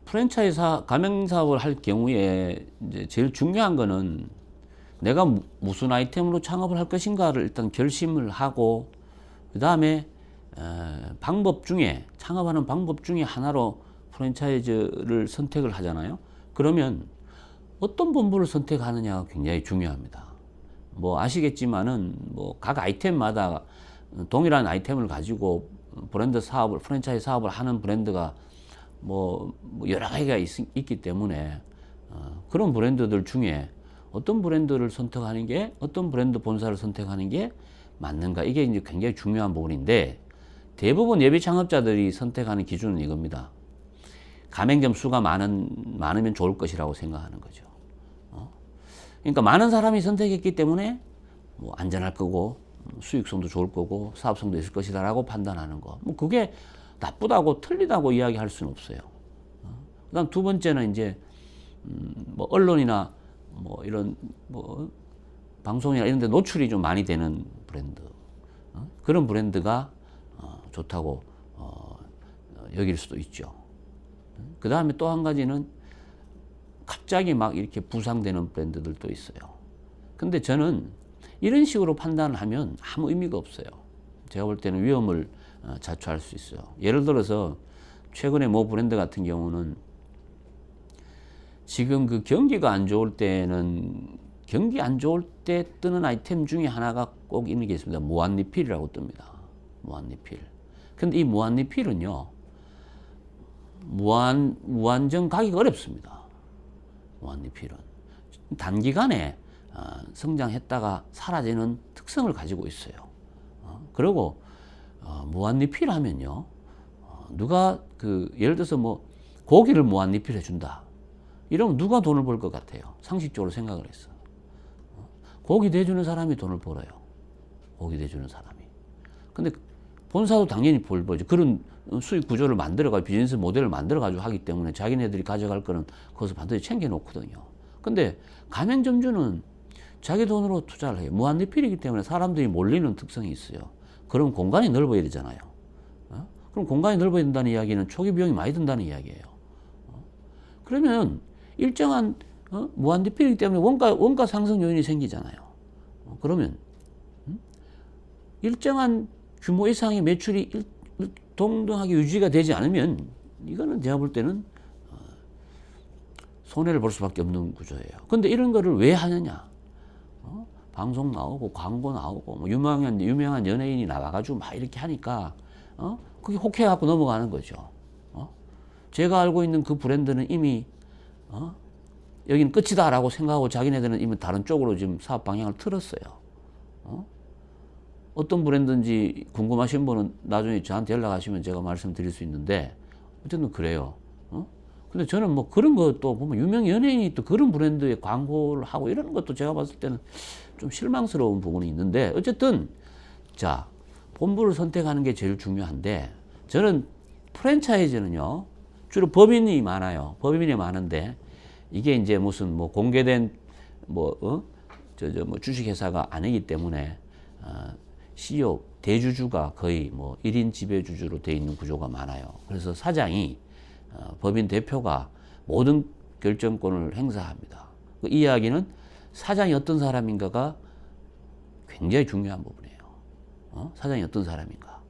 프랜차이즈 가맹 사업을 할 경우에 이제 제일 중요한 거는 내가 무슨 아이템으로 창업을 할 것인가를 일단 결심을 하고, 그 다음에 방법 중에, 창업하는 방법 중에 하나로 프랜차이즈를 선택을 하잖아요. 그러면 어떤 본부를 선택하느냐가 굉장히 중요합니다. 뭐 아시겠지만은 뭐 각 아이템마다 동일한 아이템을 가지고 브랜드 사업을, 프랜차이즈 사업을 하는 브랜드가 뭐 여러 가지가 있기 때문에 그런 브랜드들 중에 어떤 브랜드를 선택하는 게, 어떤 브랜드 본사를 선택하는 게 맞는가, 이게 이제 굉장히 중요한 부분인데, 대부분 예비 창업자들이 선택하는 기준은 이겁니다. 가맹점 수가 많으면 좋을 것이라고 생각하는 거죠. 그러니까 많은 사람이 선택했기 때문에 뭐 안전할 거고 수익성도 좋을 거고 사업성도 있을 것이다라고 판단하는 거. 뭐 그게 나쁘다고 틀리다고 이야기할 수는 없어요. 그다음 두 번째는 이제 뭐 언론이나 뭐 이런 뭐 방송이나 이런 데 노출이 좀 많이 되는 브랜드. 그런 브랜드가 좋다고 여길 수도 있죠. 그 다음에 또 한 가지는 갑자기 막 이렇게 부상되는 브랜드들도 있어요. 근데 저는 이런 식으로 판단을 하면 아무 의미가 없어요. 제가 볼 때는 위험을 자초할 수 있어요. 예를 들어서 최근에 모 브랜드 같은 경우는 지금 그 경기가 안 좋을 때는, 경기 안 좋을 때 뜨는 아이템 중에 하나가 꼭 있는 게 있습니다. 무한리필이라고 뜹니다. 무한리필. 근데 이 무한리필은요, 무한정 가기가 어렵습니다. 무한리필은 단기간에 성장했다가 사라지는 특성을 가지고 있어요. 그리고 무한리필 하면요, 누가 예를 들어서 뭐 고기를 무한리필 해준다 이러면 누가 돈을 벌 것 같아요? 상식적으로 생각을 했어. 고기 대주는 사람이 돈을 벌어요. 고기 대주는 사람이. 근데 본사도 당연히 벌죠. 그런 수익 구조를 만들어가지고 비즈니스 모델을 만들어가지고 하기 때문에 자기네들이 가져갈 거는 거기서 반드시 챙겨놓거든요. 근데 가맹점주는 자기 돈으로 투자를 해요. 무한리필이기 때문에 사람들이 몰리는 특성이 있어요. 그럼 공간이 넓어야 되잖아요. 그럼 공간이 넓어야 된다는 이야기는 초기 비용이 많이 든다는 이야기예요. 그러면 일정한 무한리필이기 때문에 원가 상승 요인이 생기잖아요. 그러면 일정한 규모 이상의 매출이 동등하게 유지가 되지 않으면 이거는 제가 볼 때는 손해를 볼 수밖에 없는 구조예요. 근데 이런 거를 왜 하느냐? 방송 나오고 광고 나오고 뭐 유명한 연예인이 나와가지고 막 이렇게 하니까 그게 혹해갖고 넘어가는 거죠. 제가 알고 있는 그 브랜드는 이미 여기는 끝이다라고 생각하고 자기네들은 이미 다른 쪽으로 지금 사업 방향을 틀었어요. 어떤 브랜드인지 궁금하신 분은 나중에 저한테 연락하시면 제가 말씀드릴 수 있는데, 어쨌든 그래요. 근데 저는 뭐 그런 것도 보면 유명 연예인이 또 그런 브랜드에 광고를 하고 이러는 것도 제가 봤을 때는 좀 실망스러운 부분이 있는데, 어쨌든 자, 본부를 선택하는 게 제일 중요한데, 저는 프랜차이즈는요, 주로 법인이 많아요. 법인이 많은데, 이게 이제 무슨 뭐 공개된 뭐 주식회사가 아니기 때문에 CEO 대주주가 거의 뭐 1인 지배주주로 되어 있는 구조가 많아요. 그래서 사장이 법인 대표가 모든 결정권을 행사합니다. 이 이야기는 사장이 어떤 사람인가가 굉장히 중요한 부분이에요. 사장이 어떤 사람인가.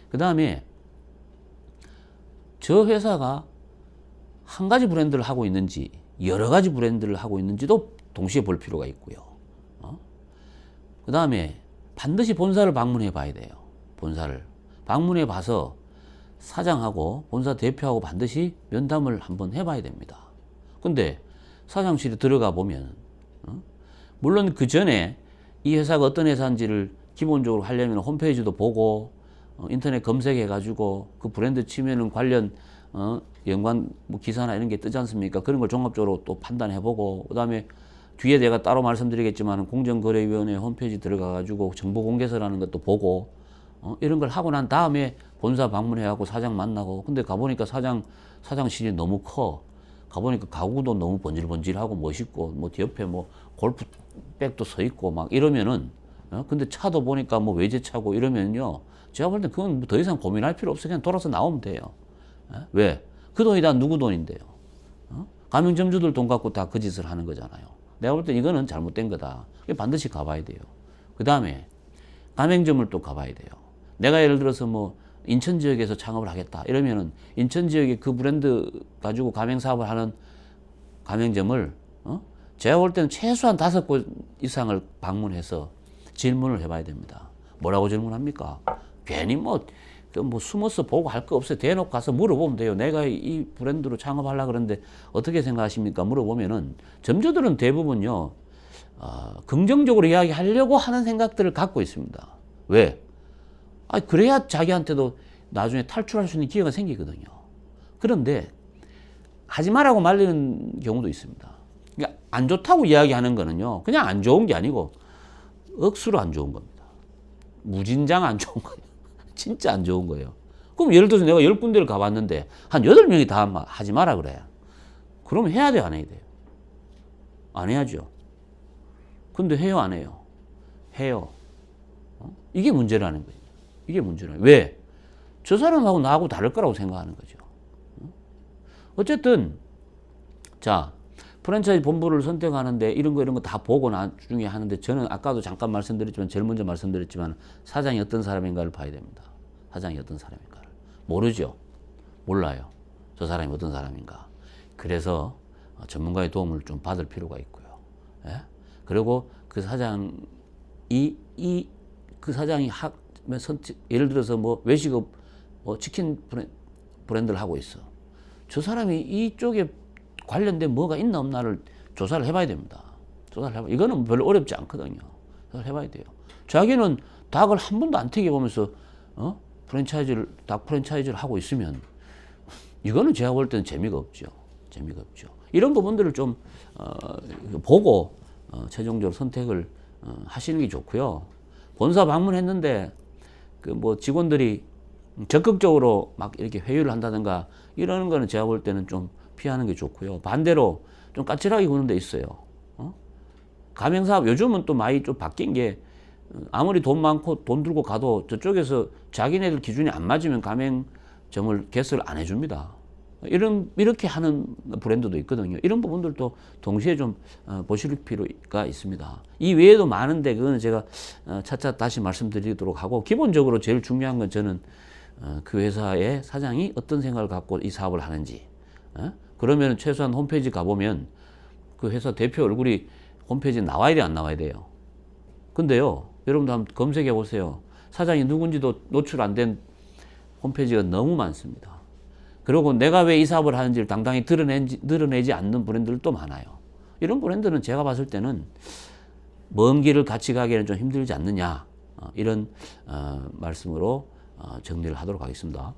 그 다음에 저 회사가 한 가지 브랜드를 하고 있는지 여러 가지 브랜드를 하고 있는지도 동시에 볼 필요가 있고요. 그 다음에 반드시 본사를 방문해 봐야 돼요. 본사를 방문해 봐서 사장하고 본사 대표하고 반드시 면담을 한번 해봐야 됩니다. 근데 사장실에 들어가 보면 물론 그 전에 이 회사가 어떤 회사인지를 기본적으로 하려면 홈페이지도 보고 인터넷 검색해 가지고 그 브랜드 치면은 관련 연관 뭐 기사나 이런 게 뜨지 않습니까? 그런 걸 종합적으로 또 판단해 보고, 그 다음에 뒤에 내가 따로 말씀드리겠지만 공정거래위원회 홈페이지 들어가 가지고 정보공개서라는 것도 보고 이런 걸 하고 난 다음에 본사 방문해갖고 사장 만나고, 근데 가보니까 사장실이 너무 커. 가보니까 가구도 너무 번질번질하고 멋있고, 뭐 옆에 뭐 골프백도 서 있고 막 이러면은, 근데 차도 보니까 뭐 외제차고 이러면요, 제가 볼 때 그건 더 이상 고민할 필요 없어. 그냥 돌아서 나오면 돼요. 왜? 그 돈이 다 누구 돈인데요? 가맹점주들 돈 갖고 다 그 짓을 하는 거잖아요. 내가 볼 때 이거는 잘못된 거다. 반드시 가봐야 돼요. 그 다음에 가맹점을 또 가봐야 돼요. 내가 예를 들어서 뭐 인천 지역에서 창업을 하겠다 이러면은 인천 지역에 그 브랜드 가지고 가맹 사업을 하는 가맹점을 제가 볼 때는 최소한 5곳 이상을 방문해서 질문을 해봐야 됩니다. 뭐라고 질문합니까? 괜히 뭐 숨어서 보고 할 거 없어요. 대놓고 가서 물어보면 돼요. 내가 이 브랜드로 창업하려고 그러는데 어떻게 생각하십니까? 물어보면은 점주들은 대부분요, 긍정적으로 이야기하려고 하는 생각들을 갖고 있습니다. 왜? 그래야 자기한테도 나중에 탈출할 수 있는 기회가 생기거든요. 그런데 하지 말라고 말리는 경우도 있습니다. 그러니까 안 좋다고 이야기하는 거는요, 그냥 안 좋은 게 아니고 억수로 안 좋은 겁니다. 무진장 안 좋은 거예요. 진짜 안 좋은 거예요. 그럼 예를 들어서 내가 10군데를 가봤는데 한 8명이 다 하지 마라 그래. 그러면 해야 돼요, 안 해야 돼요? 안 해야죠. 근데 해요, 안 해요? 해요. 이게 문제라는 거예요. 이게 문제라는 거예요. 왜? 저 사람하고 나하고 다를 거라고 생각하는 거죠. 어쨌든 자, 프랜차이즈 본부를 선택하는데 이런 거 다 보고 나중에 하는데 저는 아까도 잠깐 말씀드렸지만 제일 먼저 말씀드렸지만 사장이 어떤 사람인가를 봐야 됩니다. 사장이 어떤 사람인가를. 모르죠. 몰라요. 저 사람이 어떤 사람인가. 그래서 전문가의 도움을 좀 받을 필요가 있고요. 예? 그리고 그 사장이 그 사장이 예를 들어서 뭐 외식업 치킨 브랜드를 하고 있어. 저 사람이 이쪽에 관련된 뭐가 있나 없나를 조사를 해봐야 됩니다. 이거는 별로 어렵지 않거든요. 조사를 해봐야 돼요. 자기는 닭을 한 번도 안 튀겨보면서 닭 프랜차이즈를 하고 있으면 이거는 제가 볼 때는 재미가 없죠. 이런 부분들을 좀 보고 최종적으로 선택을 하시는 게 좋고요. 본사 방문했는데 그 뭐 직원들이 적극적으로 막 이렇게 회유를 한다든가 이러는 거는 제가 볼 때는 좀 피하는 게 좋고요. 반대로 좀 까칠하게 구는 데 있어요. 가맹사업 요즘은 또 많이 좀 바뀐 게 아무리 돈 많고 돈 들고 가도 저쪽에서 자기네들 기준이 안 맞으면 가맹점을 개설을 안 해줍니다. 이렇게 하는 브랜드도 있거든요. 이런 부분들도 동시에 좀 보실 필요가 있습니다. 이 외에도 많은데 그거는 제가 차차 다시 말씀드리도록 하고 기본적으로 제일 중요한 건 저는 그 회사의 사장이 어떤 생각을 갖고 이 사업을 하는지 그러면 최소한 홈페이지 가보면 그 회사 대표 얼굴이 홈페이지에 나와야 돼, 안 나와야 돼요? 근데요, 여러분도 한번 검색해 보세요. 사장이 누군지도 노출 안 된 홈페이지가 너무 많습니다. 그리고 내가 왜 이 사업을 하는지를 당당히 드러내지 않는 브랜드들도 많아요. 이런 브랜드는 제가 봤을 때는 먼 길을 같이 가기에는 좀 힘들지 않느냐, 이런 말씀으로 정리를 하도록 하겠습니다.